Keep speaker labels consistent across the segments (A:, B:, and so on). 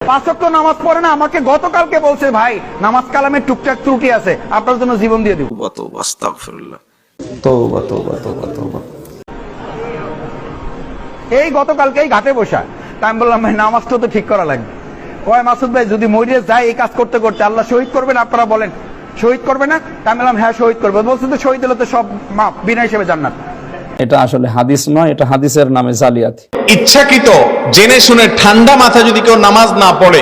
A: 5 ওয়াক্ত নামাজ পড়ে না, আমাকে গতকালকে বলছে ভাই নামাজ কালামে টুকটাক ত্রুটি আছে, আপনার জন্য জীবন দিয়ে দিব।
B: আস্তাগফিরুল্লাহ।
C: তওবা তওবা তওবা তওবা।
A: এই গতকালকেই ঘাটে বসা, আমি বললাম ভাই নামাজটা তো ঠিক করা লাগবে। ওই মাসুদ ভাই যদি মরিয়ে যায় এই কাজ করতে করতে আল্লাহ শহীদ করবেন, আপনারা বলেন শহীদ করবে না? আমি বললাম হ্যাঁ শহীদ করবে। বলছে তো শহীদ হলে তো সব মাপ, বিনা হিসেবে জান্নাত।
C: এটা আসলে হাদিস নয়, এটা হাদিসের নামে জালিয়াতি।
B: ইচ্ছাকৃত জেনে শুনে ঠান্ডা মাথা যদি কেউ নামাজ না পড়ে,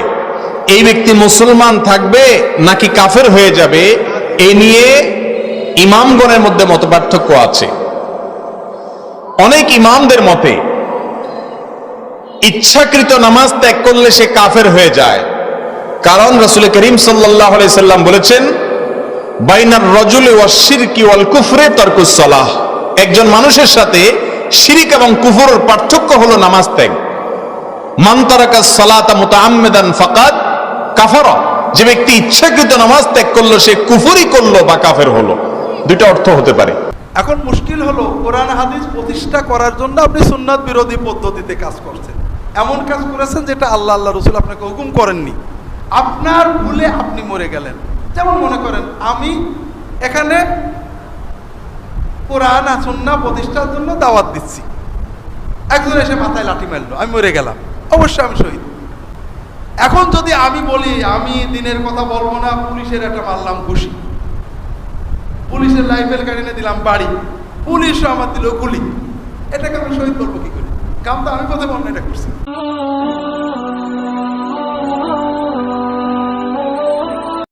B: এই ব্যক্তি মুসলমান থাকবে নাকি কাফের হয়ে যাবে, এই নিয়ে ইমামগণের মধ্যে মতপার্থক্য আছে। অনেক ইমামদের মতে ইচ্ছাকৃত নামাজ ত্যাগ করলে সে কাফের হয়ে যায়, কারণ রাসূল করিম সাল্লাল্লাহু আলাইহি সাল্লাম বলেছেন বাইনার রাজুলি ওয়াশ শিরকি ওয়াল কুফরি তারকুস সালাহ। একজন মানুষের সাথে শিরিক এবং কুফরের পার্থক্য হলো নামাজ ত্যাগ। মান তারাকাস সালাতা মুতাআম্মিদান ফাকাদ কাফারা। যে ব্যক্তি ইচ্ছাকৃত নামাজ ত্যাগ করলো সে কুফরি করলো বা কাফের হলো। দুটো অর্থ হতে পারে।
D: এখন মুশকিল হলো কোরআন হাদিস প্রতিষ্ঠা করার জন্য আপনি সুন্নাত বিরোধী পদ্ধতিতে কাজ করছেন, এমন কাজ করেছেন যেটা আল্লাহ রাসূল আপনাকে হুকুম করেননি। আপনার ভুলে আপনি মরে গেলেন। যেমন মনে করেন আমি এখানে কোরআন আর সুন্নাহ প্রতিষ্ঠার জন্য দাওয়াত দিচ্ছি, একজন এসে মাথায় লাঠি মারলো, আমি মরে গেলাম, অবশ্যই আমি শহীদ। এখন যদি আমি বলি আমি দিনের কথা বলবো না, পুলিশের একটা মারলাম ঘুষি, পুলিশের লাইফের কাহিনী দিলাম বাড়ি, পুলিশও আমার দিল গুলি, এটাকে আমি শহীদ করবো কি করে? কাম তো আমি প্রথমে অন্যায়টা করছি।